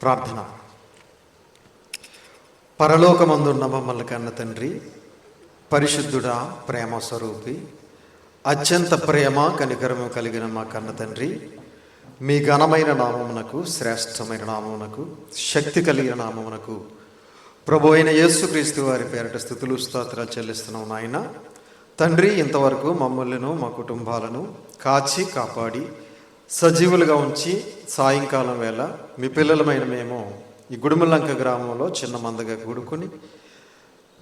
ప్రార్థన. పరలోకమందున్న మమ్మల్ని కన్న తండ్రి, పరిశుద్ధుడా, ప్రేమ స్వరూపి, అత్యంత ప్రేమ కనికరము కలిగిన మా కన్న తండ్రి, మీ ఘనమైన నామమునకు, శ్రేష్టమైన నామమునకు, శక్తి కలిగిన నామమునకు ప్రభు అయిన యేసుక్రీస్తు వారి పేరట స్తుతులు స్తోత్రాలు చెల్లిస్తున్నాం నాయన. తండ్రి, ఇంతవరకు మమ్మల్ని మా కుటుంబాలను కాచి కాపాడి సజీవులుగా ఉంచి సాయంకాలం వేళ మీ పిల్లలమైన మేము ఈ గుడిమలంక గ్రామంలో చిన్న మందగా కూడుకుని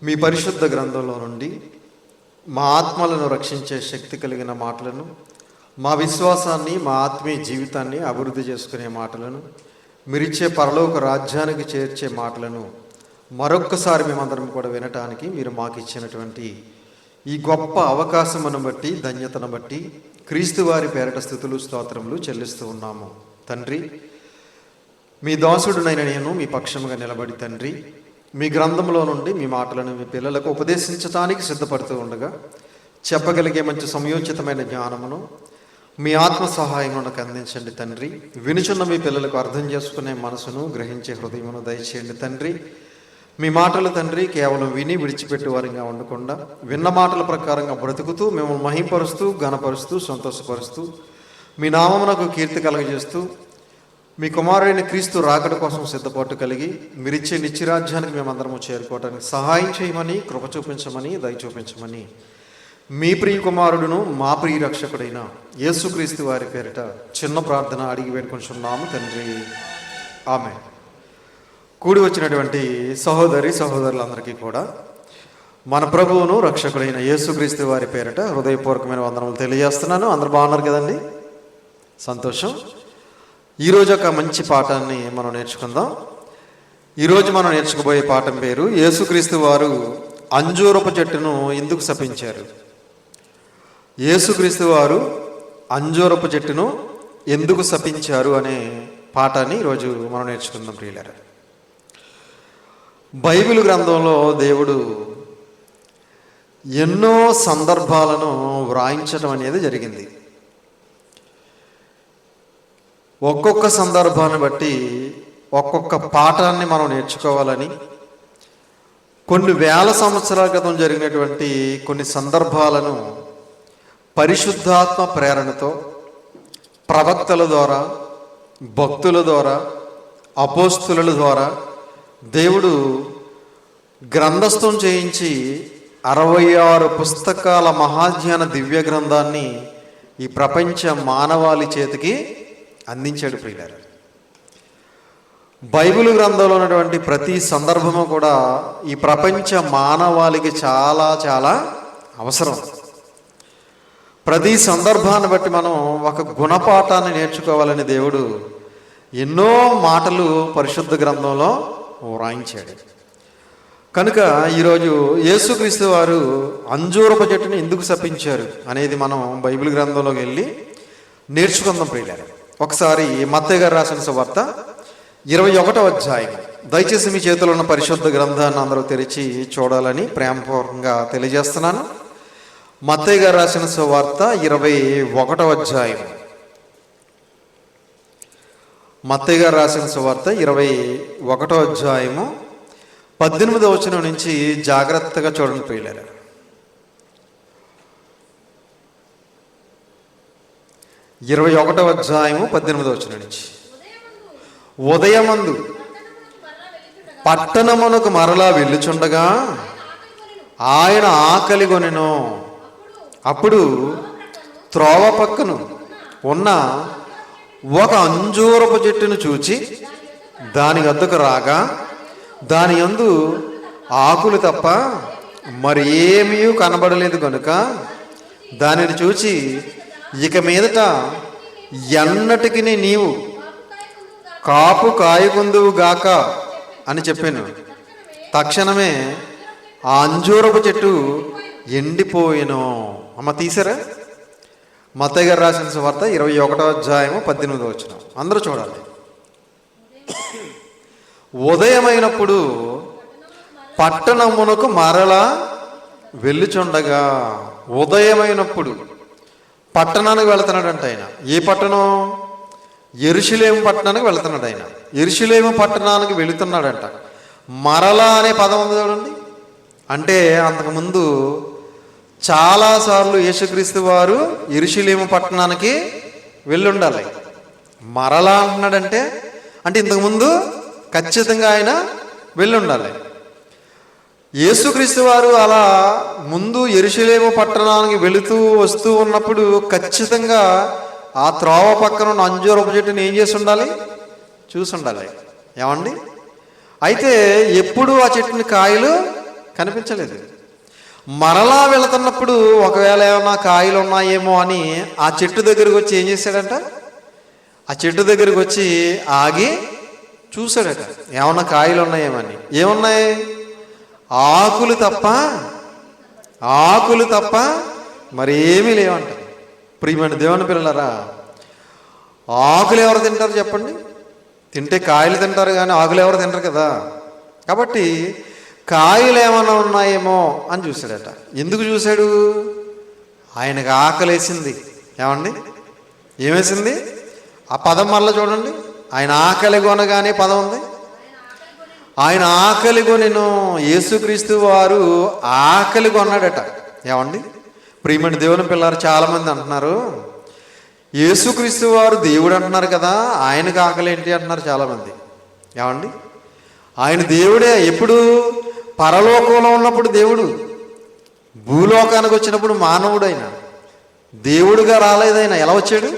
మీ పరిశుద్ధ గ్రంథంలో నుండి మా ఆత్మలను రక్షించే శక్తి కలిగిన మాటలను, మా విశ్వాసాన్ని, మా ఆత్మీయ జీవితాన్ని అభివృద్ధి చేసుకునే మాటలను, మీరిచ్చే పరలోక రాజ్యానికి చేర్చే మాటలను మరొక్కసారి మేమందరం కూడా వినటానికి మీరు మాకు ఇచ్చినటువంటి ఈ గొప్ప అవకాశమును బట్టి, ధన్యతను బట్టి క్రీస్తు వారి పేరట స్తుతులు స్తోత్రములు చెల్లిస్తూ ఉన్నాము. తండ్రి, మీ దాసుడునైన నేను మీ పక్షముగా నిలబడి తండ్రి, మీ గ్రంథంలో నుండి మీ మాటలను మీ పిల్లలకు ఉపదేశించడానికి సిద్ధపడుతూ ఉండగా చెప్పగలిగే మంచి సమయోచితమైన జ్ఞానమును మీ ఆత్మ సహాయం నాకు అందించండి తండ్రి. వినుచున్న మీ పిల్లలకు అర్థం చేసుకునే మనసును, గ్రహించే హృదయమును దయచేయండి తండ్రి. మీ మాటలు తండ్రి కేవలం విని విడిచిపెట్టే వారిగా ఉండకుండా విన్న మాటల ప్రకారంగా బ్రతుకుతూ మిమ్మల్ని మహింపరుస్తూ, ఘనపరుస్తూ, సంతోషపరుస్తూ మీ నామమునకు కీర్తి కలగజేస్తూ మీ కుమారుడైన క్రీస్తు రాకడ కోసం సిద్ధపాటు కలిగి మీరిచ్చే నిత్యరాజ్యానికి మేమందరము చేరుకోవడానికి సహాయం చేయమని, కృప చూపించమని, దయ చూపించమని మీ ప్రియ కుమారుడును మా ప్రియ రక్షకుడైన యేసుక్రీస్తు వారి పేరిట చిన్న ప్రార్థన అడిగి వేడుకొంచున్నాము తండ్రి. ఆమేన్. కూడి వచ్చినటువంటి సహోదరి సహోదరులందరికీ కూడా మన ప్రభువును రక్షకుడైన యేసుక్రీస్తు వారి పేరిట హృదయపూర్వకమైన వందనములు తెలియజేస్తున్నాను. అందరూ బాగున్నారు కదండి? సంతోషం. ఈరోజు ఒక మంచి పాఠాన్ని మనం నేర్చుకుందాం. ఈరోజు మనం నేర్చుకోబోయే పాఠం పేరు యేసుక్రీస్తు వారు అంజూరపు చెట్టును ఎందుకు శపించారు. యేసుక్రీస్తు వారు అంజూరపు చెట్టును ఎందుకు శపించారు అనే పాఠాన్ని ఈరోజు మనం నేర్చుకుందాం ప్రియులారా. బైబిల్ గ్రంథంలో దేవుడు ఎన్నో సందర్భాలను వ్రాయించడం అనేది జరిగింది. ఒక్కొక్క సందర్భాన్ని బట్టి ఒక్కొక్క పాఠాన్ని మనం నేర్చుకోవాలని, కొన్ని వేల సంవత్సరాల క్రితం జరిగినటువంటి కొన్ని సందర్భాలను పరిశుద్ధాత్మ ప్రేరణతో ప్రవక్తల ద్వారా, భక్తుల ద్వారా, అపోస్తుల ద్వారా దేవుడు గ్రంథస్థం చేయించి 66 పుస్తకాల మహాజ్ఞాన దివ్య గ్రంథాన్ని ఈ ప్రపంచ మానవాళి చేతికి అందించాడు ప్రియులారా. బైబిల్ గ్రంథంలో ఉన్నటువంటి ప్రతి సందర్భము కూడా ఈ ప్రపంచ మానవాళికి చాలా చాలా అవసరం. ప్రతి సందర్భాన్ని బట్టి మనం ఒక గుణపాఠాన్ని నేర్చుకోవాలని దేవుడు ఎన్నో మాటలు పరిశుద్ధ గ్రంథంలో వ్రాయించాడు. కనుక ఈరోజు యేసుక్రీస్తు వారు అంజూరపు చెట్టుని ఎందుకు శపించారు అనేది మనం బైబిల్ గ్రంథంలోకి వెళ్ళి నేర్చుకుందాం ప్రియులారా. ఒకసారి మత్తయి గారు రాసిన సువార్త 21వ అధ్యాయం. దయచేసి మీ చేతిలో ఉన్న పరిశుద్ధ గ్రంథాన్ని అందరూ తెరిచి చూడాలని ప్రేమపూర్వకంగా తెలియజేస్తున్నాను. మత్తయి గారు రాసిన సువార్త 21వ అధ్యాయం. మత్తయి గారు రాసిన సువార్త 21వ అధ్యాయము 18వ వచనం నుంచి జాగ్రత్తగా చూడండి ప్రియులారా. 21వ అధ్యాయము 18వ వచనం నుంచి. ఉదయమందు పట్టణమునకు మరలా వెళ్ళుచుండగా ఆయన ఆకలి కొనెను. అప్పుడు త్రోవ పక్కను ఉన్న ఒక అంజూరపు చెట్టును చూచి దాని వద్దకు రాగా దాని యందు ఆకులు తప్ప మరి ఏమీ కనబడలేదు కనుక దానిని చూచి ఇక మీదట ఎన్నటికి నీవు కాపు కాయకుందువు గాక అని చెప్పాను. తక్షణమే ఆ అంజూరపు చెట్టు ఎండిపోయెను. అమ్మ తీసారా? మత్తయి గారు రాసిన సువార్త 21వ అధ్యాయము 18వ వచనం. అందరూ చూడాలి. ఉదయమైనప్పుడు పట్టణమునకు మరలా వెళ్ళుచుండగా, ఉదయమైనప్పుడు పట్టణానికి వెళుతున్నాడంట ఆయన. ఏ పట్టణం? యెరూషలేము పట్టణానికి వెళుతున్నాడు ఆయన. యెరూషలేము పట్టణానికి వెళుతున్నాడంట. మరలా అనే పదం ఉంది చూడండి. అంటే అంతకుముందు చాలాసార్లు యేసుక్రీస్తు వారు యెరూషలేము పట్టణానికి వెళ్ళి ఉండాలి. మరలా అంటున్నాడంటే అంటే ఇంతకుముందు ఖచ్చితంగా ఆయన వెళ్ళి ఉండాలి. యేసుక్రీస్తు వారు అలా ముందు యెరూషలేము పట్టణానికి వెళుతూ వస్తూ ఉన్నప్పుడు ఖచ్చితంగా ఆ త్రోవ పక్కన ఉన్న అంజూరపు చెట్టుని ఏం చేసి ఉండాలి? చూసి ఉండాలి. ఏమండి? అయితే ఎప్పుడు ఆ చెట్టుని కాయలు కనిపించలేదు. మరలా వెళుతున్నప్పుడు ఒకవేళ ఏమన్నా కాయలు ఉన్నాయేమో అని ఆ చెట్టు దగ్గరికి వచ్చి ఏం చేశాడంట? ఆ చెట్టు దగ్గరికి వచ్చి ఆగి చూశాడట, ఏమన్నా కాయలు ఉన్నాయేమని. ఏమున్నాయి? ఆకులు తప్ప మరేమీ లేవంట. ప్రియమైన దేవుని పిల్లలారా, ఆకులు ఎవరు తింటారు చెప్పండి? తింటే కాయలు తింటారు కానీ ఆకులు ఎవరు తింటారు కదా. కాబట్టి కాయలు ఏమైనా ఉన్నాయేమో అని చూశాడట. ఎందుకు చూశాడు? ఆయనకు ఆకలేసింది. ఏమండి? ఏమేసింది? ఆ పదం మళ్ళీ చూడండి. ఆయన ఆకలి కొనగానే పదం ఉంది. ఆయన ఆకలి కొనెను. యేసుక్రీస్తు వారు ఆకలి కొన్నాడట. ఏమండి? ప్రియమైన దేవుని పిల్లలు చాలామంది అంటున్నారు, యేసుక్రీస్తు వారు దేవుడు అంటున్నారు కదా, ఆయనకు ఆకలి ఏంటి అంటున్నారు చాలామంది. ఏమండి? ఆయన దేవుడే. ఎప్పుడు? పరలోకంలో ఉన్నప్పుడు దేవుడు, భూలోకానికి వచ్చినప్పుడు మానవుడు. ఆయన దేవుడుగా రాలేదైనా. ఎలా వచ్చాడు?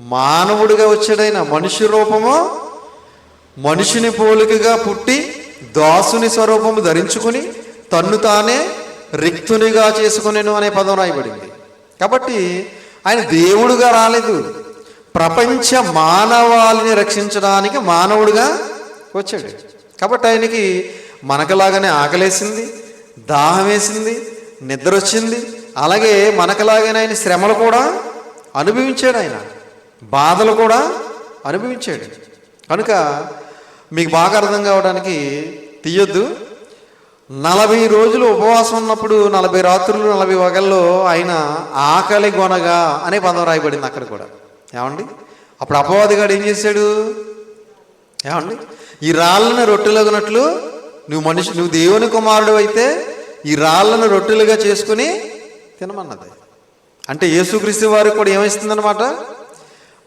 మానవుడిగా వచ్చాడైన. మనిషి రూపము, మనిషిని పోలికగా పుట్టి దాసుని స్వరూపము ధరించుకుని తన్ను తానే రిక్తునిగా చేసుకునేను అనే పదం రాయబడింది. కాబట్టి ఆయన దేవుడుగా రాలేదు, ప్రపంచ మానవాళిని రక్షించడానికి మానవుడిగా వచ్చాడు. కాబట్టి ఆయనకి మనకలాగానే ఆకలేసింది, దాహం వేసింది, నిద్ర వచ్చింది. అలాగే మనకలాగానే ఆయన శ్రమలు కూడా అనుభవించాడు, ఆయన బాధలు కూడా అనుభవించాడు. కనుక మీకు బాగా అర్థం కావడానికి తీయొద్దు. 40 రోజులు ఉపవాసం ఉన్నప్పుడు 40 రాత్రులు 40 పగల్లో ఆయన ఆకలి గొనగా అనే పదం రాయబడింది అక్కడ కూడా. ఏమండి? అప్పుడు అపవాదిగాడు ఏం చేశాడు? ఏమండి? ఈ రాళ్ళను రొట్టెలగినట్లు నువ్వు దేవుని కుమారుడు అయితే ఈ రాళ్ళను రొట్టెలుగా చేసుకుని తినమన్నది. అంటే యేసుక్రీస్తు వారికి కూడా ఏమిస్తుందన్నమాట?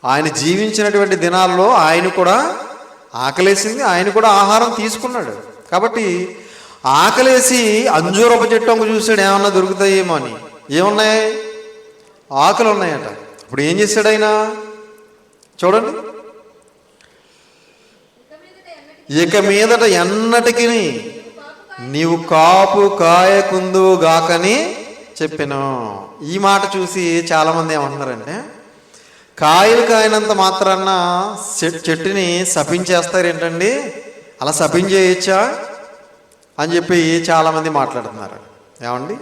ఆయన జీవించినటువంటి దినాల్లో ఆయన కూడా ఆకలేసింది, ఆయన కూడా ఆహారం తీసుకున్నాడు. కాబట్టి ఆకలేసి అంజూరపు చెట్టు అంకు చూశాడు, ఏమన్నా దొరుకుతాయేమో అని. ఏమున్నాయి? ఆకులు ఉన్నాయట. ఇప్పుడు ఏం చేశాడు ఆయన? చూడండి, ఇక మీదట ఎన్నటికి నీవు కాపు కాయకుందువు గాకని చెప్పాను. ఈ మాట చూసి చాలామంది ఏమంటున్నారంటే, కాయలు కాయనంత మాత్రాన చెట్టుని శపించేస్తారేంటండి, అలా శపించేయచ్చా అని చెప్పి చాలామంది మాట్లాడుతున్నారు. ఏమండి?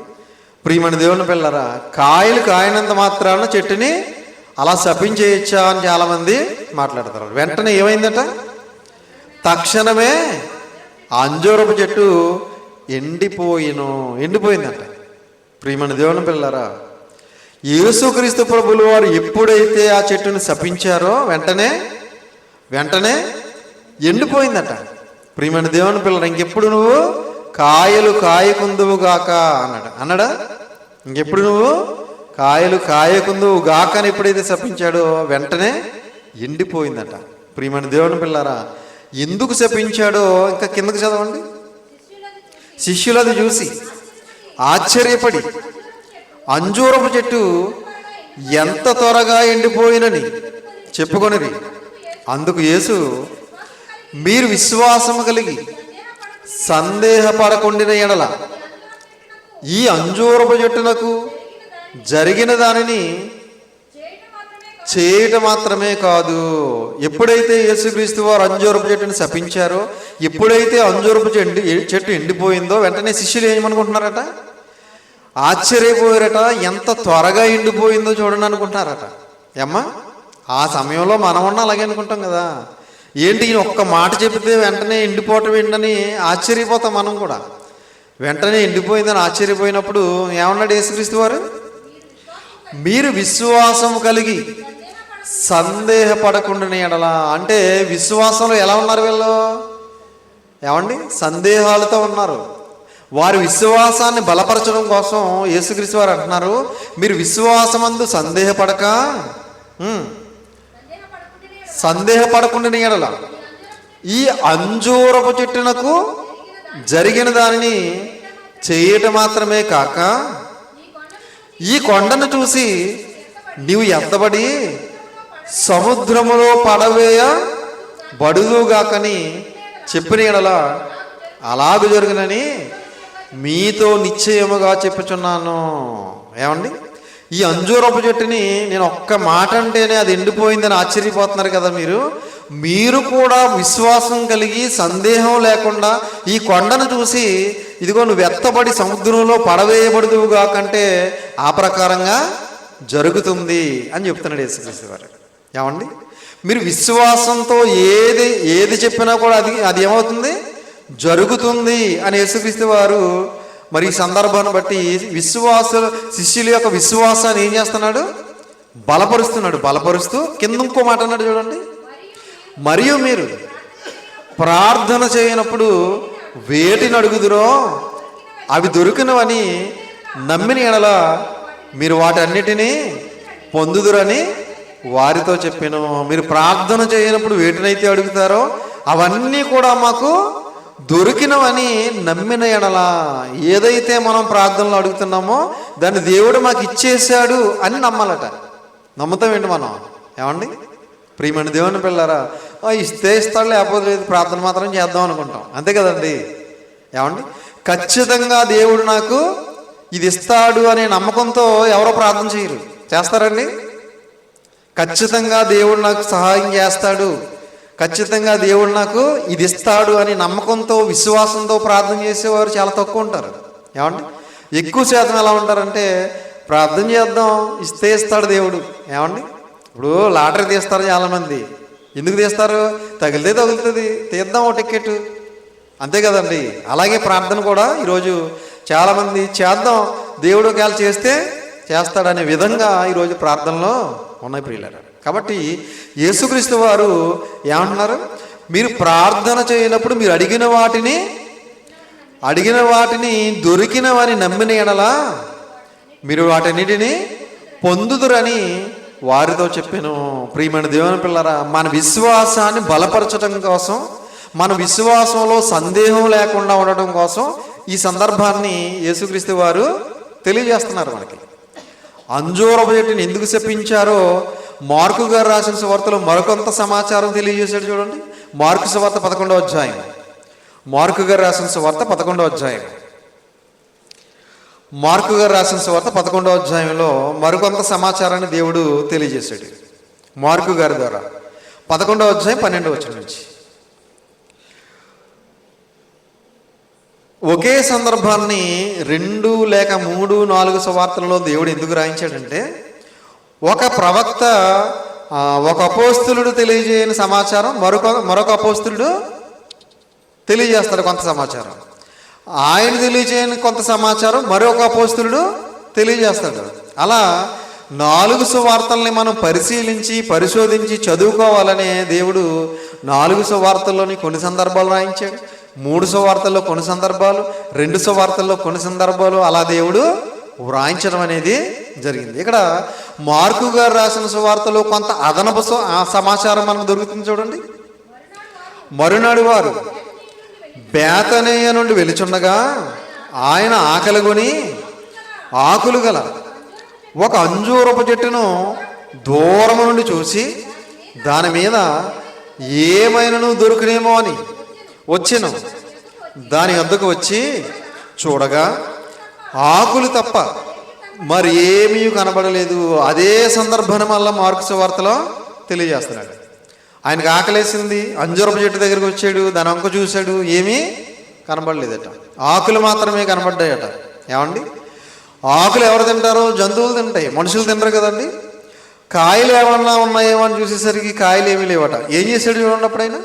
ప్రియమైన దేవుని పిల్లరా, కాయలు కాయనంత మాత్రాన చెట్టుని అలా శపించేయచ్చా అని చాలామంది మాట్లాడతారు. వెంటనే ఏమైందట? తక్షణమే అంజూరపు చెట్టు ఎండిపోయిందంట. ప్రియమైన దేవుని పిల్లరా, యేసుక్రీస్తు ప్రభులు వారు ఎప్పుడైతే ఆ చెట్టుని శపించారో వెంటనే ఎండిపోయిందట. ప్రియమైన దేవుని పిల్లరా, ఇంకెప్పుడు నువ్వు కాయలు కాయకుందువు గాక అన్నాడా? ఇంకెప్పుడు నువ్వు కాయలు కాయకుందువు గాక అని ఎప్పుడైతే శపించాడో వెంటనే ఎండిపోయిందట. ప్రియమైన దేవుని పిల్లరా, ఎందుకు శపించాడో ఇంకా కిందకు చదవండి. శిష్యులు అది చూసి ఆశ్చర్యపడి అంజూరపు చెట్టు ఎంత త్వరగా ఎండిపోయినని చెప్పుకొనిరి. అందుకు యేసు, మీరు విశ్వాసము కలిగి సందేహపడకుండిన ఎడల ఈ అంజూరపు చెట్టునకు జరిగిన దానిని చేయటం మాత్రమే కాదు. ఎప్పుడైతే యేసుక్రీస్తు వారు అంజూరపు చెట్టుని శపించారో, ఎప్పుడైతే అంజూరపు చెట్టు ఎండిపోయిందో వెంటనే శిష్యులు ఏమనుకుంటున్నారట? ఆశ్చర్యపోయారట. ఎంత త్వరగా ఎండిపోయిందో చూడండి అనుకుంటున్నారట. ఏమ్మా, ఆ సమయంలో మనం ఉన్నా అలాగే అనుకుంటాం కదా. ఏంటి ఒక్క మాట చెబితే వెంటనే ఎండిపోవటం ఏంటని ఆశ్చర్యపోతాం మనం కూడా. వెంటనే ఎండిపోయిందని ఆశ్చర్యపోయినప్పుడు ఏమన్నాడు యేసుక్రీస్తు వారు? మీరు విశ్వాసం కలిగి సందేహపడకుండా ఎడలా. అంటే విశ్వాసంలో ఎలా ఉన్నారు వీళ్ళు? ఏమండి? సందేహాలతో ఉన్నారు. వారి విశ్వాసాన్ని బలపరచడం కోసం యేసుక్రీస్తు వారు అంటున్నారు, మీరు విశ్వాసమందు సందేహపడకుండా ఎడల ఈ అంజూరపు చెట్టునకు జరిగిన దానిని చేయటం మాత్రమే కాక ఈ కొండను చూసి నీవు ఎత్తబడి సముద్రములో పడవేయ బడుదుగాకని చెప్పిన ఎడల అలాగు జరుగునని మీతో నిశ్చయముగా చెప్పుచున్నాను. ఏమండి? ఈ అంజూరపు చెట్టుని నేను ఒక్క మాట అంటేనే అది ఎండిపోయిందని ఆశ్చర్యపోతున్నారు కదా మీరు కూడా విశ్వాసం కలిగి సందేహం లేకుండా ఈ కొండను చూసి ఇదిగో నువ్వు ఎత్తబడి సముద్రంలో పడవేయబడుదువుగా కంటే ఆ ప్రకారంగా జరుగుతుంది అని చెప్తున్నాడు యేసుక్రీస్తు వారు. ఏమండి? మీరు విశ్వాసంతో ఏది చెప్పినా కూడా అది ఏమవుతుంది? జరుగుతుంది అని యేసుక్రీస్తు వారు మరి ఈ సందర్భాన్ని బట్టి శిష్యుల యొక్క విశ్వాసాన్ని ఏం చేస్తున్నాడు? బలపరుస్తూ కింద ఇంకో మాట అన్నాడు చూడండి, మరియు మీరు ప్రార్థన చేయనప్పుడు వేటిని అడుగుదురో అవి దొరికినవని నమ్మిన ఎడల మీరు వాటన్నిటినీ పొందుదురని వారితో చెప్పాను. మీరు ప్రార్థన చేయనప్పుడు వేటినైతే అడుగుతారో అవన్నీ కూడా మాకు దొరికినవని నమ్మిన ఎడల, ఏదైతే మనం ప్రార్థనలో అడుగుతున్నామో దాన్ని దేవుడు మాకు ఇచ్చేశాడు అని నమ్మాలట. నమ్ముతాం ఏంటి మనం? ఏమండి? ప్రియమైన దేవుని పిల్లరా, ఇస్తే ఇస్తాడు, లేకపోతే లేదు, ప్రార్థన మాత్రం చేద్దాం అనుకుంటాం, అంతే కదండి. ఏమండి? ఖచ్చితంగా దేవుడు నాకు ఇది ఇస్తాడు అనే నమ్మకంతో ఎవరో ప్రార్థన చేయరు. చేస్తారండి? ఖచ్చితంగా దేవుడు నాకు సహాయం చేస్తాడు, ఖచ్చితంగా దేవుడు నాకు ఇది ఇస్తాడు అని నమ్మకంతో విశ్వాసంతో ప్రార్థన చేసేవారు చాలా తక్కువ ఉంటారు. ఏమండి? ఎక్కువ శాతం ఎలా ఉంటారంటే ప్రార్థన చేద్దాం, ఇస్తే ఇస్తాడు దేవుడు. ఏమండి? ఇప్పుడు లాటరీ తీస్తారు చాలామంది. ఎందుకు తీస్తారు? తగిలితే తగులుతుంది, తీద్దాం ఓ టికెట్, అంతే కదండి. అలాగే ప్రార్థన కూడా ఈరోజు చాలామంది చేద్దాం, దేవుడు ఒకవేళ చేస్తే చేస్తాడనే విధంగా ఈరోజు ప్రార్థనలో ఉన్నాయి ప్రియులారా. కాబట్టి యేసుక్రీస్తు వారు ఏమంటున్నారు? మీరు ప్రార్థన చేయనప్పుడు మీరు అడిగిన వాటిని దొరికినవని నమ్మిన ఎడల మీరు వాటన్నిటిని పొందుదురని వారితో చెప్పాను. ప్రియమైన దేవుని పిల్లరా, మన విశ్వాసాన్ని బలపరచడం కోసం, మన విశ్వాసంలో సందేహం లేకుండా ఉండటం కోసం ఈ సందర్భాన్ని యేసుక్రీస్తు వారు తెలియజేస్తున్నారు మనకి. అంజూరపు చెట్టుని ఎందుకు శపించారో మార్కు గారు రాసిన సువార్తలో మరికొంత సమాచారం తెలియజేశాడు చూడండి. మార్కు సువార్త 11వ అధ్యాయం. మార్కు గారు రాసిన సువార్త 11వ అధ్యాయం. మార్కు గారు రాసిన సువార్త 11వ అధ్యాయంలో మరికొంత సమాచారాన్ని దేవుడు తెలియజేశాడు మార్కు గారి ద్వారా. 11వ అధ్యాయం 12వ వచనం నుంచి. ఒకే సందర్భాన్ని 2 లేక 3, 4 సువార్తలలో దేవుడు ఎందుకు రాయించాడంటే, ఒక ప్రవక్త ఒక అపోస్తలుడు తెలియజేయని సమాచారం మరొక అపోస్తలుడు తెలియజేస్తాడు కొంత సమాచారం. ఆయన తెలియజేయని కొంత సమాచారం మరొక అపోస్తలుడు తెలియజేస్తాడు. అలా 4 సువార్తల్ని మనం పరిశోధించి చదువుకోవాలనే దేవుడు 4 సువార్తల్లోని కొన్ని సందర్భాలు రాయించాడు, 3 సువార్తల్లో కొన్ని సందర్భాలు, 2 సువార్తల్లో కొన్ని సందర్భాలు, అలా దేవుడు వ్రాయించడం అనేది జరిగింది. ఇక్కడ మార్కు గారు రాసిన సువార్తలో కొంత అదనపు సమాచారం మనకు దొరుకుతుంది చూడండి. మరునాడు వారు బేతనియ నుండి వెలుచుండగా ఆయన ఆకలిగొని ఆకులు గల ఒక అంజూరపు చెట్టును దూరము నుండి చూసి దాని మీద ఏమైనాను దొరుకునేమో అని వచ్చెను. దాని వద్దకు వచ్చి చూడగా ఆకులు తప్ప మరి ఏమీ కనబడలేదు. అదే సందర్భాన్ని మళ్ళీ మార్కు సువార్తలో తెలియజేస్తున్నాడు. ఆయనకు ఆకలేసింది, అంజూరపు చెట్టు దగ్గరికి వచ్చాడు, దాని వంక చూశాడు, ఏమీ కనబడలేదట, ఆకులు మాత్రమే కనబడ్డాయట. ఏమండి? ఆకులు ఎవరు తింటారో? జంతువులు తింటాయి, మనుషులు తినరు కదండి. కాయలు ఏమన్నా ఉన్నాయేమో అని చూసేసరికి కాయలు ఏమీ లేవట. ఏం చేశాడు చూడండి అప్పుడైనా?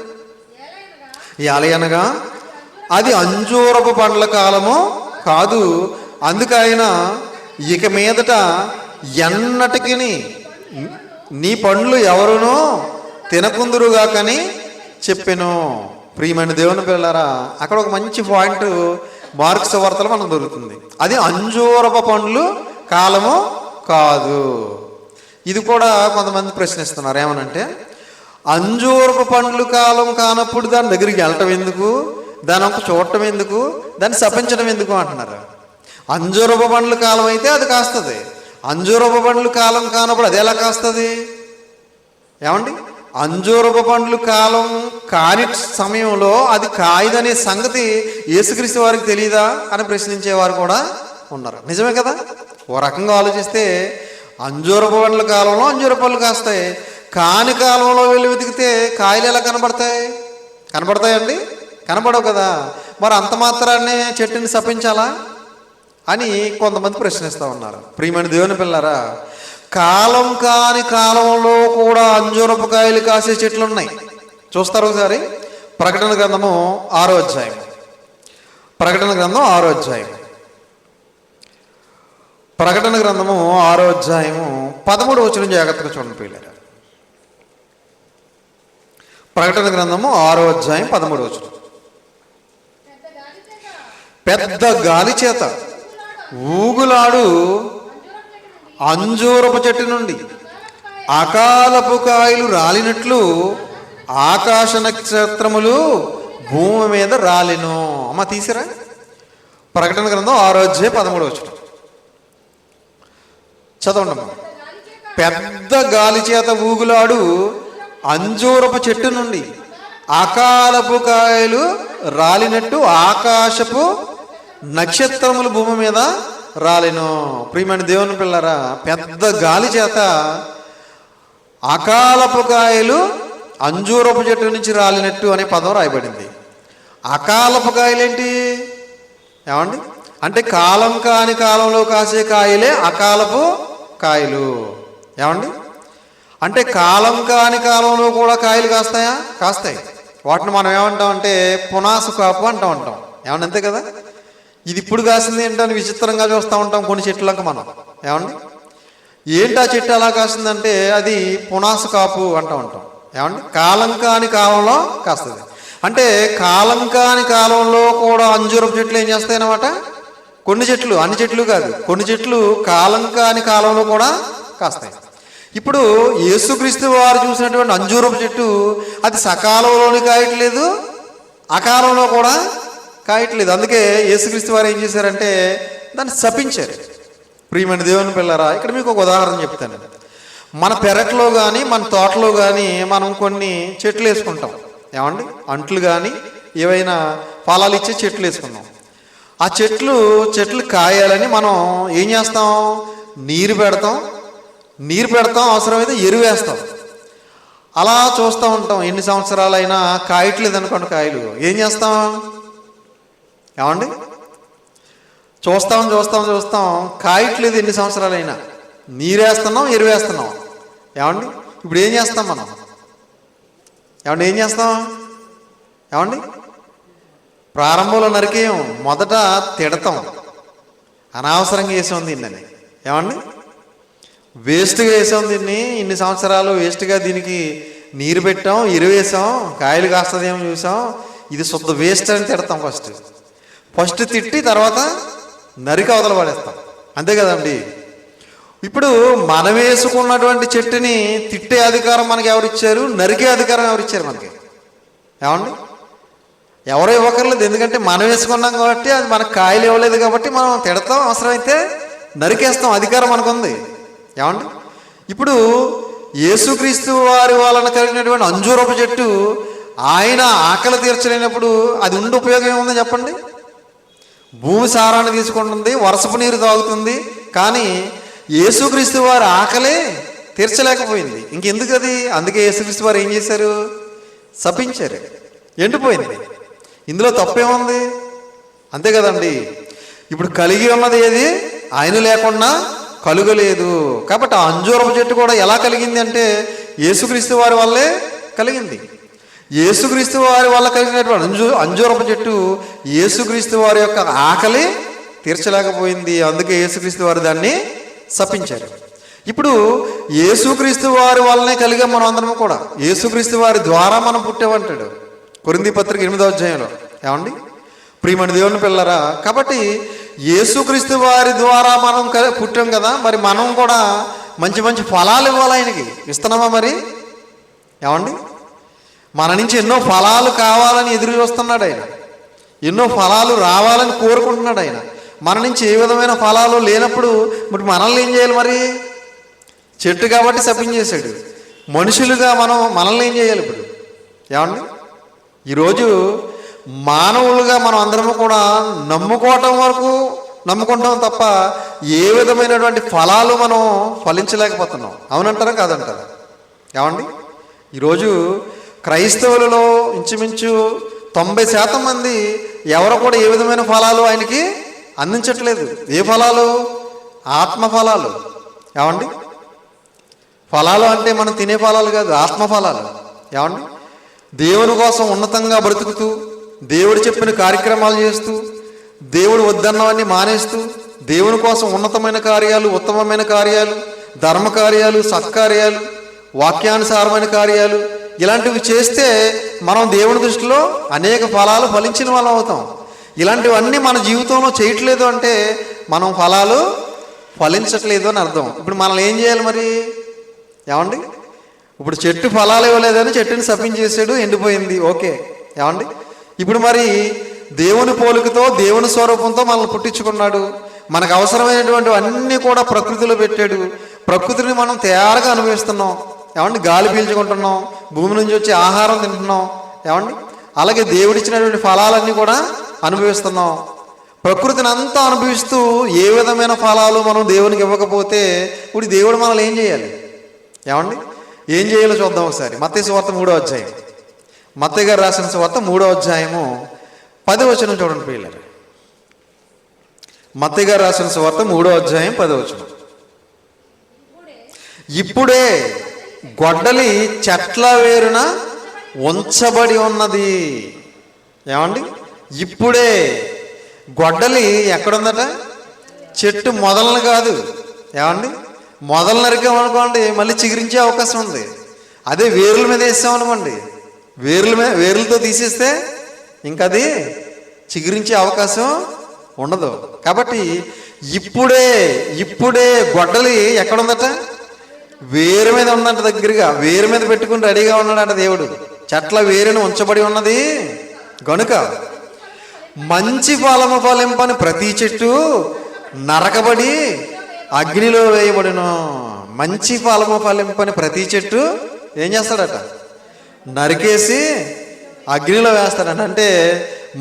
అనగా అది అంజూరపు పండ్ల కాలము కాదు, అందుకు ఆయన ఇక మీదట ఎన్నటికి నీ పండ్లు ఎవరునూ తినకుందురుగాకని చెప్పెను. ప్రియమైన దేవుని పిల్లలారా, అక్కడ ఒక మంచి పాయింట్ మార్కు సువార్తలో మనకు దొరుకుతుంది. అది అంజూరపు పండ్లు కాలము కాదు. ఇది కూడా కొంతమంది ప్రశ్నిస్తున్నారు. ఏమనంటే, అంజూరపు పండ్లు కాలం కానప్పుడు దాని దగ్గరికి వెళ్ళటం ఎందుకు, దాని ఒక చూడటం ఎందుకు, దాన్ని శపించడం ఎందుకు అంటున్నారు. అంజూరపు పండ్లు కాలం అయితే అది కాస్తుంది, అంజూరపు పండ్లు కాలం కానప్పుడు అది ఎలా కాస్తుంది? ఏమండి, అంజూరపు పండ్లు కాలం కాని సమయంలో అది కాయదనే సంగతి యేసుక్రీస్తు వారికి తెలియదా అని ప్రశ్నించేవారు కూడా ఉన్నారు. నిజమే కదా? ఓ రకంగా ఆలోచిస్తే అంజూరపు పండ్ల కాలంలో అంజూరపు పళ్ళు కాస్తాయి, కాని కాలంలో వెళ్ళి వెతికితే కాయలు ఎలా కనబడతాయండి? కనబడవు కదా. మరి అంత మాత్రాన్ని చెట్టుని శపించాలా అని కొంతమంది ప్రశ్నిస్తూ ఉన్నారు. ప్రియమైన దేవుని పిల్లరా, కాలం కాని కాలంలో కూడా అంజూరపు కాయలు కాసే చెట్లు ఉన్నాయి. చూస్తారు ఒకసారి. ప్రకటన గ్రంథము 6వ అధ్యాయం. ప్రకటన గ్రంథం 6వ అధ్యాయం. ప్రకటన గ్రంథము 6వ అధ్యాయము 13వ వచనం జాగ్రత్తగా చూడండి పిల్లలు. ప్రకటన గ్రంథము 6వ అధ్యాయం 13వ వచనం. పెద్ద గాలి చేత ఊగులాడు అంజూరపు చెట్టు నుండి అకాలపు కాయలు రాలినట్లు ఆకాశ నక్షత్రములు భూమి మీద రాలిను. అమ్మ తీసిరా. ప్రకటన గ్రంథం 6వ అధ్యాయం 13వ వచనం చదవండి. పెద్ద గాలి చేత ఊగులాడు అంజూరపు చెట్టు నుండి అకాలపు కాయలు రాలినట్టు ఆకాశపు నక్షత్రములు భూమి మీద రాలేను. ప్రియమైన దేవుని పిల్లరా, పెద్ద గాలి చేత అకాలపు కాయలు అంజూరపు చెట్టు నుంచి రాలినట్టు అనే పదం రాయబడింది. అకాలపు కాయలేంటి? ఏమండి, అంటే కాలం కాని కాలంలో కాసే కాయలే అకాలపు కాయలు. ఏమండి, అంటే కాలం కాని కాలంలో కూడా కాయలు కాస్తాయి. వాటిని మనం ఏమంటాం అంటే పునాసు కాపు అంటూ ఉంటాం. ఏమన్నా అంతే కదా. ఇది ఇప్పుడు కాసింది ఏంటని విచిత్రంగా చూస్తూ ఉంటాం కొన్ని చెట్లకు మనం. ఏమండి, ఏంటి ఆ చెట్టు అలా కాసిందంటే అది పునాసు కాపు అంటూ ఉంటాం. ఏమండి, కాలం కాని కాలంలో కాస్తుంది. అంటే కాలం కాని కాలంలో కూడా అంజూరపు చెట్లు ఏం చేస్తాయి అన్నమాట. కొన్ని చెట్లు, అన్ని చెట్లు కాదు, కొన్ని చెట్లు కాలం కాని కాలంలో కూడా కాస్తాయి. ఇప్పుడు యేసుక్రీస్తు వారు చూసినటువంటి అంజూరపు చెట్టు అది సకాలంలోని కాయట్లేదు, అకాలంలో కూడా కాయట్లేదు. అందుకే యేసుక్రీస్తు వారు ఏం చేశారంటే దాన్ని శపించారు. ప్రియమైన దేవుని పిల్లరా, ఇక్కడ మీకు ఒక ఉదాహరణ చెప్తాను. మన పెరట్లో కానీ మన తోటలో కానీ మనం కొన్ని చెట్లు వేసుకుంటాం. ఏమండి, అంట్లు కానీ ఏవైనా ఫలాలు ఇచ్చే చెట్లు వేసుకున్నాం. ఆ చెట్లు కాయాలని మనం ఏం చేస్తాం? నీరు పెడతాం, అవసరమైతే ఎరువు వేస్తాం. అలా చూస్తూ ఉంటాం. ఎన్ని సంవత్సరాలైనా కాయట్లేదు అనుకోండి కాయలు, ఏం చేస్తాం? ఏమండి, చూస్తాం కాయట్లేదు. ఎన్ని సంవత్సరాలైనా నీరేస్తున్నాం, ఎరువేస్తున్నాం. ఏమండి, ఇప్పుడు ఏం చేస్తాం మనం? ఏమండి, ప్రారంభంలో నరికేయం, మొదట తిడతాం, అనవసరంగా వేసాం దీన్ని. ఏమండి, వేస్ట్గా వేసాం దీన్ని, ఇన్ని సంవత్సరాలు వేస్ట్గా దీనికి నీరు పెట్టాం, ఎరువేసాం, కాయలు కాస్తుందేమో చూసాం, ఇది శుద్ధ వేస్ట్ అని తిడతాం. ఫస్ట్ తిట్టి తర్వాత నరికి అవతల పడేస్తాం. అంతే కదండి. ఇప్పుడు మనం వేసుకున్నటువంటి చెట్టుని తిట్టే అధికారం మనకి ఎవరిచ్చారు? నరికే అధికారం ఎవరిచ్చారు మనకి? ఏమండి, ఎవరో ఇవ్వకర్లేదు. ఎందుకంటే మనం వేసుకున్నాం కాబట్టి, అది మనకు కాయలు ఇవ్వలేదు కాబట్టి మనం తిడతాం, అవసరమైతే నరికేస్తాం. అధికారం మనకు ఉంది. ఏమండి, ఇప్పుడు యేసుక్రీస్తు వారి వలన కలిగినటువంటి అంజూరపు చెట్టు ఆయన ఆకలి తీర్చలేనప్పుడు అది ఉండి ఉపయోగం ఏముందో చెప్పండి? భూమి సారాన్ని తీసుకుంటుంది, వర్షపు నీరు తాగుతుంది, కానీ యేసుక్రీస్తు వారి ఆకలే తీర్చలేకపోయింది. ఇంకెందుకు అది? అందుకే యేసుక్రీస్తు వారు ఏం చేశారు? శపించారు, ఎండిపోయింది. ఇందులో తప్పేముంది? అంతే కదండి. ఇప్పుడు కలిగి ఉన్నది ఏది? ఆయన లేకుండా కలుగలేదు. కాబట్టి ఆ అంజూరపు చెట్టు కూడా ఎలా కలిగింది అంటే యేసుక్రీస్తు వారి వల్లే కలిగింది. యేసుక్రీస్తు వారి వల్ల కలిగినటువంటి అంజూరపు చెట్టు యేసుక్రీస్తు వారి యొక్క ఆకలి తీర్చలేకపోయింది. అందుకే యేసుక్రీస్తు వారు దాన్ని శపించారు. ఇప్పుడు యేసుక్రీస్తు వారి వల్లనే కలిగాం మనం అందరం కూడా. యేసుక్రీస్తు వారి ద్వారా మనం పుట్టామంటాడు కొరింథీ పత్రిక 8వ అధ్యాయంలో. ఏమండి ప్రియమైన దేవుని పిల్లరా, కాబట్టి యేసుక్రీస్తు వారి ద్వారా మనం పుట్టాం కదా, మరి మనం కూడా మంచి మంచి ఫలాలు ఇవ్వాలి ఆయనకి. ఇస్తున్నామా మరి? ఏమండి మన నుంచి ఎన్నో ఫలాలు కావాలని ఎదురు చూస్తున్నాడు ఆయన, ఎన్నో ఫలాలు రావాలని కోరుకుంటున్నాడు ఆయన. మన నుంచి ఏ విధమైన ఫలాలు లేనప్పుడు మరి మనల్ని ఏం చేయాలి? మరి చెట్టు కాబట్టి శపించేశాడు, మనుషులుగా మనల్ని ఏం చేయాలి ఇప్పుడు? ఏమండి ఈరోజు మానవులుగా మనం అందరము కూడా నమ్ముకోవటం వరకు నమ్ముకుంటాం తప్ప ఏ విధమైనటువంటి ఫలాలు మనం ఫలించలేకపోతున్నాం. అవునంటారా కాదంటారా? ఏమండి ఈరోజు క్రైస్తవులలో ఇంచుమించు 90% మంది ఎవరు కూడా ఏ విధమైన ఫలాలు ఆయనకి అందించట్లేదు. ఏ ఫలాలు? ఆత్మ ఫలాలు. ఏమండి ఫలాలు అంటే మనం తినే ఫలాలు కాదు, ఆత్మ ఫలాలు. ఏమండి దేవుని కోసం ఉన్నతంగా బ్రతుకుతూ, దేవుడు చెప్పిన కార్యక్రమాలు చేస్తూ, దేవుడు వద్దన్నవన్నీ మానేస్తూ, దేవుని కోసం ఉన్నతమైన కార్యాలు, ఉత్తమమైన కార్యాలు, ధర్మ కార్యాలు, సత్కార్యాలు, వాక్యానుసారమైన కార్యాలు ఇలాంటివి చేస్తే మనం దేవుని దృష్టిలో అనేక ఫలాలు ఫలించిన వాళ్ళం అవుతాం. ఇలాంటివన్నీ మన జీవితంలో చేయట్లేదు అంటే మనం ఫలాలు ఫలించట్లేదు అని అర్థం. ఇప్పుడు మనం ఏం చేయాలి మరి? ఏమండి ఇప్పుడు చెట్టు ఫలాలు ఇవ్వలేదని చెట్టుని శపించేసాడు, ఎండిపోయింది. ఓకే ఏమండి ఇప్పుడు మరి దేవుని పోలికతో దేవుని స్వరూపంతో మనల్ని పుట్టించుకున్నాడు. మనకు అవసరమైనటువంటి అన్నీ కూడా ప్రకృతిలో పెట్టాడు. ప్రకృతిని మనం తయారుగా అనుభవిస్తున్నాం. ఏమండి గాలి పీల్చుకుంటున్నాం, భూమి నుంచి వచ్చే ఆహారం తింటున్నాం. ఏమండి అలాగే దేవుడిచ్చినటువంటి ఫలాలన్నీ కూడా అనుభవిస్తున్నాం. ప్రకృతిని అంతా అనుభవిస్తూ ఏ విధమైన ఫలాలు మనం దేవునికి ఇవ్వకపోతే ఇప్పుడు దేవుడు మనల్ని ఏం చేయాలి? ఏమండి ఏం చేయాలో చూద్దాం ఒకసారి. మత్తయి సువార్త 3వ అధ్యాయం, మత్తయి గారు రాసిన సువార్త 3వ అధ్యాయము 10వ వచనం చూడండి పిల్లలు. మత్తయి గారు రాసిన సువార్త 3వ అధ్యాయం 10వ వచనం. ఇప్పుడే గొడ్డలి చెట్ల వేరున ఉంచబడి ఉన్నది. ఏమండి ఇప్పుడే గొడ్డలి ఎక్కడుందట? చెట్టు మొదలను కాదు. ఏమండి మొదలు నరికామనుకోండి మళ్ళీ చిగురించే అవకాశం ఉంది. అదే వేర్ల మీద వేసామనుకోండి, వేర్లతో తీసేస్తే ఇంకా అది చిగురించే అవకాశం ఉండదు. కాబట్టి ఇప్పుడే గొడ్డలి ఎక్కడుందట? వేరు మీద ఉందంట, దగ్గరగా వేరు మీద పెట్టుకుని రెడీగా ఉన్నాడంట దేవుడు. చెట్ల వేరును ఉంచబడి ఉన్నది గనుక మంచి ఫలము ఫలింపని ప్రతి చెట్టు నరకబడి అగ్నిలో వేయబడిను. మంచి ఫలము ఫలింపని ప్రతి చెట్టు ఏం చేస్తాడట? నరికేసి అగ్నిలో వేస్తాడట. అంటే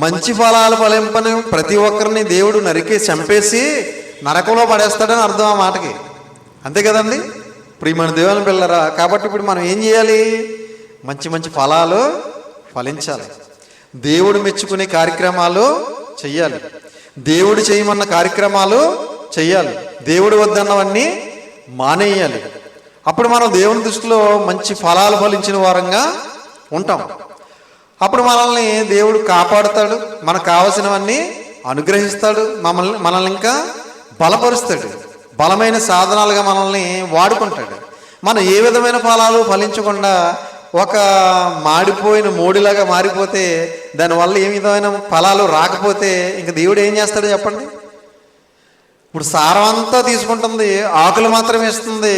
మంచి ఫలాలు ఫలింపని ప్రతి ఒక్కరిని దేవుడు నరికేసి చంపేసి నరకంలో పడేస్తాడని అర్థం ఆ మాటకి. అంతే కదండి ప్రియమైన దేవుని పిల్లరా. కాబట్టి ఇప్పుడు మనం ఏం చేయాలి? మంచి మంచి ఫలాలు ఫలించాలి. దేవుడు మెచ్చుకునే కార్యక్రమాలు చెయ్యాలి. దేవుడు చేయమన్న కార్యక్రమాలు చెయ్యాలి. దేవుడు వద్దన్నవన్నీ మానేయాలి. అప్పుడు మనం దేవుని దృష్టిలో మంచి ఫలాలు ఫలించిన వారంగా ఉంటాం. అప్పుడు మనల్ని దేవుడు కాపాడుతాడు, మనకు కావలసినవన్నీ అనుగ్రహిస్తాడు, మనల్ని ఇంకా బలపరుస్తాడు, బలమైన సాధనాలుగా మనల్ని వాడుకుంటాడు. మనం ఏ విధమైన ఫలాలు ఫలించకుండా ఒక మాడిపోయిన మోడిలాగా మారిపోతే, దానివల్ల ఏ విధమైన ఫలాలు రాకపోతే ఇంక దేవుడు ఏం చేస్తాడో చెప్పండి? ఇప్పుడు సారం అంతా తీసుకుంటుంది, ఆకులు మాత్రం వేస్తుంది,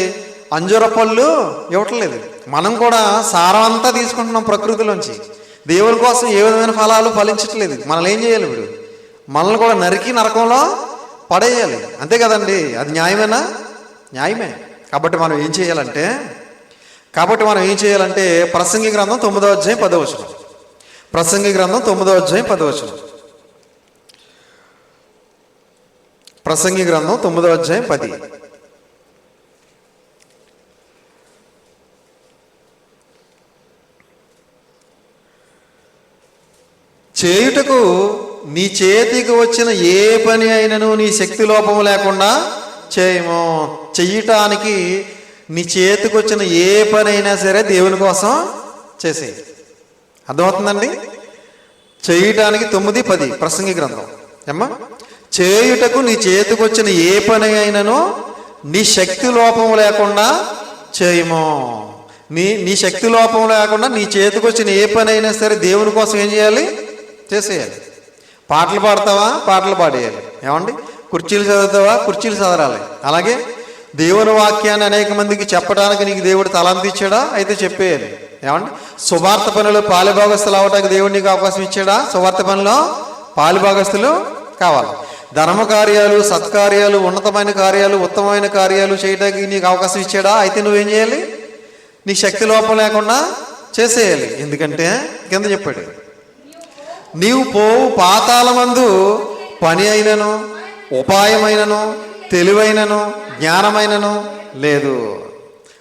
అంజూర పళ్ళు ఇవ్వట్లేదు. మనం కూడా సారం అంతా తీసుకుంటున్నాం ప్రకృతిలోంచి. దేవుని కోసం ఏ విధమైన ఫలాలు ఫలించట్లేదు. మనల్ని ఏం చేయాలి? ఇప్పుడు మనల్ని కూడా నరికి నరకంలో పడేయాలి. అంతే కదండి? అది న్యాయమేనా? న్యాయమే. కాబట్టి మనం ఏం చేయాలంటే ప్రసంగి గ్రంథం 9వ అధ్యాయం 10వ వచనం. ప్రసంగి గ్రంథం 9వ అధ్యాయం 10వ వచనం. ప్రసంగి గ్రంథం 9వ అధ్యాయం 10. చేయుటకు నీ చేతికి వచ్చిన ఏ పని అయినను నీ శక్తి లోపము లేకుండా చేయము. చెయ్యటానికి నీ చేతికి వచ్చిన ఏ పని అయినా సరే దేవుని కోసం చేసే. అర్థమవుతుందండి? చేయటానికి 9:10 ప్రసంగి గ్రంథం. ఏమ్మా? చేయుటకు నీ చేతికి వచ్చిన ఏ పని అయినను నీ శక్తి లోపం లేకుండా చేయము. నీ శక్తి లోపం లేకుండా నీ చేతికి వచ్చిన ఏ పని అయినా సరే దేవుని కోసం ఏం చేయాలి? చేసేయాలి. పాటలు పాడతావా? పాటలు పాడేయాలి. ఏమండి? కుర్చీలు చదువుతావా? కుర్చీలు చదరాలి. అలాగే దేవుని వాక్యాన్ని అనేక మందికి చెప్పడానికి నీకు దేవుడు తలాంతి ఇచ్చాడా? అయితే చెప్పేయాలి. ఏమండి? సువార్త పనులు పాలుభాగస్తులు అవడానికి దేవుడు నీకు అవకాశం ఇచ్చాడా? సువార్త పనిలో పాలుభాగస్తులు కావాలి. ధర్మ కార్యాలు, సత్కార్యాలు, ఉన్నతమైన కార్యాలు, ఉత్తమమైన కార్యాలు చేయడానికి నీకు అవకాశం ఇచ్చాడా? అయితే నువ్వేం చేయాలి? నీ శక్తి లోపం లేకుండా చేసేయాలి. ఎందుకంటే కింద చెప్పాడు, నీవు పోవు పాతాళమందు పని అయినను, ఉపాయమైనను, తెలివైనను, జ్ఞానమైనను లేదు.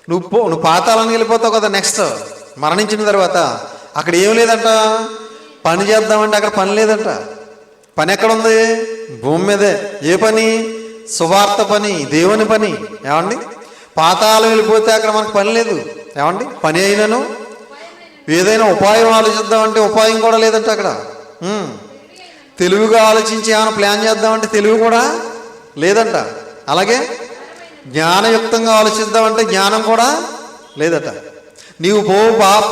నువ్వు పాతాళానికి వెళ్ళిపోతావు కదా. నెక్స్ట్ మరణించిన తర్వాత అక్కడ ఏం లేదంట. పని చేద్దామంటే అక్కడ పని లేదంట. పని ఎక్కడుంది? భూమి మీదే. ఏ పని? సువార్త పని, దేవుని పని. ఏమండి? పాతాళం వెళ్ళిపోతే అక్కడ మనకు పని లేదు. ఏమండి? పని అయినను, ఏదైనా ఉపాయం ఆలోచిద్దామంటే ఉపాయం కూడా లేదంట అక్కడ. తెలివిగా ఆలోచించి ఏమైనా ప్లాన్ చేద్దామంటే తెలివి కూడా లేదంట. అలాగే జ్ఞానయుక్తంగా ఆలోచిద్దామంటే జ్ఞానం కూడా లేదట. నీవు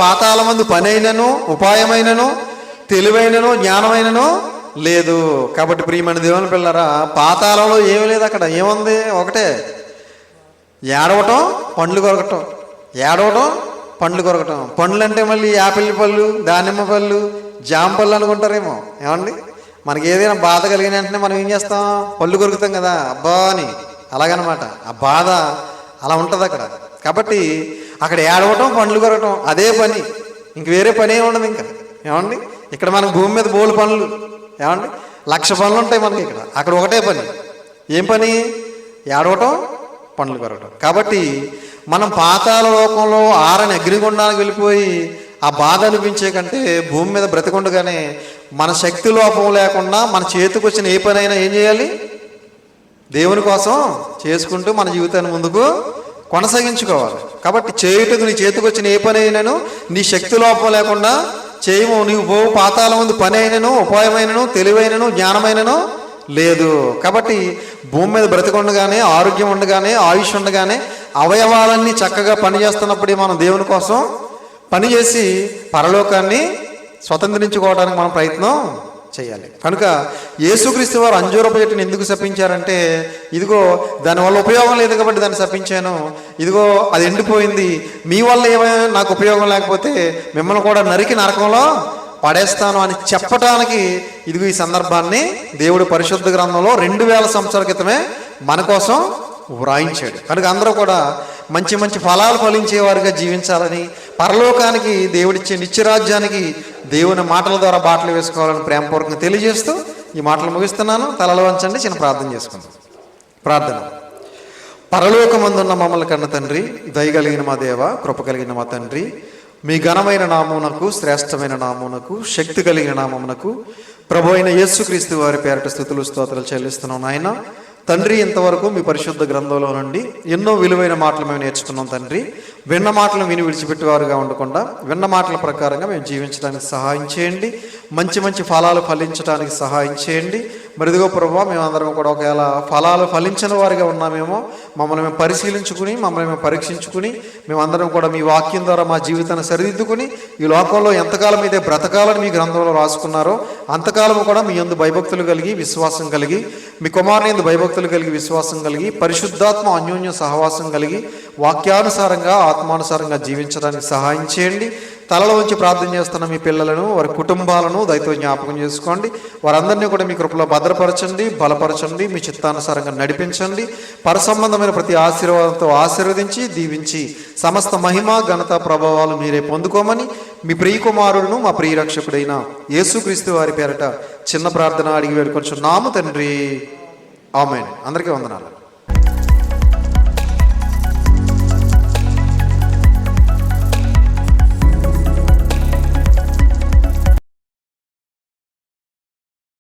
పాతాళమందు పని అయినను, ఉపాయమైనను, తెలివైనను, జ్ఞానమైనను లేదు. కాబట్టి ప్రియమైన దేవుని పిల్లరా, పాతాళంలో ఏమీ లేదు. అక్కడ ఏముంది? ఒకటే, ఏడవటం, పండ్లు కొరకటం. ఏడవటం, పండ్లు కొరకటం. పండ్లు అంటే మళ్ళీ యాపిల్ పళ్ళు, దానిమ్మ పళ్ళు, జామ పళ్ళు అనుకుంటారేమో. ఏమండి? మనకి ఏదైనా బాధ కలిగిన వెంటనే మనం ఏం చేస్తాం? పళ్ళు కొరుకుతాం కదా, అబ్బా అని. అలాగనమాట. ఆ బాధ అలా ఉంటుంది అక్కడ. కాబట్టి అక్కడ ఏడవటం, పండ్లు కొరకటం అదే పని. ఇంక వేరే పని ఏమి ఉండదు ఇంకా. ఏమండి? ఇక్కడ మనకు భూమి మీద బోలు పనులు, ఏమండి 1,00,000 పనులు ఉంటాయి మనకి ఇక్కడ. అక్కడ ఒకటే పని. ఏం పని? ఏడవటం, పండ్లు కొరకటం. కాబట్టి మనం పాతాళ లోకంలో ఆరని అగ్నిగుండానికి వెళ్ళిపోయి ఆ బాధ అనిపించే కంటే భూమి మీద బ్రతికుండగానే మన శక్తి లోపం లేకుండా మన చేతికి వచ్చిన ఏ పని అయినా ఏం చేయాలి? దేవుని కోసం చేసుకుంటూ మన జీవితాన్ని ముందుకు కొనసాగించుకోవాలి. కాబట్టి చేయుటకు నీ చేతికి వచ్చిన ఏ పని అయినను నీ శక్తి లోపం లేకుండా చేయము. నీవు పోవు పాతాళం ముందు పని అయినను, ఉపాయమైనను, తెలివైనను, జ్ఞానమైనను లేదు. కాబట్టి భూమి మీద బ్రతికుండగానే, ఆరోగ్యం ఉండగానే, ఆయుష్ ఉండగానే, అవయవాలన్నీ చక్కగా పనిచేస్తున్నప్పుడే మనం దేవుని కోసం పనిచేసి పరలోకాన్ని స్వతంత్రించుకోవడానికి మనం ప్రయత్నం చేయాలి. కనుక యేసుక్రీస్తు వారు అంజూరపు చెట్టుని ఎందుకు శపించారంటే, ఇదిగో దానివల్ల ఉపయోగం లేదు కాబట్టి దాన్ని శపించాను, ఇదిగో అది ఎండిపోయింది, మీ వల్ల ఏమైనా నాకు ఉపయోగం లేకపోతే మిమ్మల్ని కూడా నరికి నరకంలో పడేస్తాను అని చెప్పటానికి ఇదిగో ఈ సందర్భాన్ని దేవుడు పరిశుద్ధ గ్రంథంలో 2000 సంవత్సరాల క్రితమే మన కోసం వ్రాయించాడు. కనుక అందరూ కూడా మంచి మంచి ఫలాలు ఫలించేవారుగా జీవించాలని, పరలోకానికి దేవుడిచ్చే నిత్యరాజ్యానికి దేవుని మాటల ద్వారా బాటలు వేసుకోవాలని ప్రేమపూర్వకంగా తెలియజేస్తూ ఈ మాటలు ముగిస్తున్నాను. తలలు వంచండి, చిన్న ప్రార్థన చేసుకుందాం. ప్రార్థన. పరలోకమందున్న మమ్మల్ని కన్న తండ్రి, దయగలిగిన మా దేవ, కృప కలిగిన మా తండ్రి, మీ ఘనమైన నామమునకు, శ్రేష్టమైన నామమునకు, శక్తి కలిగిన నామమునకు ప్రభు అయిన యేసుక్రీస్తు వారి పేరట స్తుతులు స్తోత్రాలు చెల్లిస్తున్నాం నాయన. తండ్రి, ఇంతవరకు మీ పరిశుద్ధ గ్రంథంలో నుండి ఎన్నో విలువైన మాటలు మేము నేర్చుకున్నాం తండ్రి. విన్న మాటలు విని విడిచిపెట్టేవారుగా ఉండకుండా విన్న మాటల ప్రకారంగా మేము జీవించడానికి సహాయం చేయండి. మంచి మంచి ఫలాలు ఫలించడానికి సహాయం చేయండి. మరిదిగో ప్రభువా, మేమందరం కూడా ఒకవేళ ఫలాలు ఫలించని వారిగా ఉన్నామేమో మమ్మల్ని మేము పరిశీలించుకుని, మమ్మల్ని మేము పరీక్షించుకుని, మేమందరం కూడా మీ వాక్యం ద్వారా మా జీవితాన్ని సరిదిద్దుకుని ఈ లోకంలో ఎంతకాలం అయితే బ్రతకాలని మీ గ్రంథంలో రాసుకున్నారో అంతకాలం కూడా మీ యందు భయభక్తులు కలిగి, విశ్వాసం కలిగి, మీ కుమారుని యందు భయభక్తులు కలిగి, విశ్వాసం కలిగి, పరిశుద్ధాత్మ అన్యోన్య సహవాసం కలిగి, వాక్యానుసారంగా ఆత్మానుసారంగా జీవించడానికి సహాయం చేయండి. తలలో ఉంచి ప్రార్థన చేస్తున్న మీ పిల్లలను, వారి కుటుంబాలను దయతో జ్ఞాపకం చేసుకోండి. వారందరినీ కూడా మీ కృపలో భద్రపరచండి, బలపరచండి, మీ చిత్తానుసారంగా నడిపించండి. పరసంబంధమైన ప్రతి ఆశీర్వాదంతో ఆశీర్వదించి, దీవించి సమస్త మహిమ, ఘనత, ప్రభావాలు మీరే పొందుకోమని మీ ప్రియ కుమారుడును మా ప్రియ రక్షకుడైన యేసుక్రీస్తు వారి పేరట చిన్న ప్రార్థన అడిగి వేడుకొంచున్నాము తండ్రి. ఆమేన్. అందరికీ వందనాలు.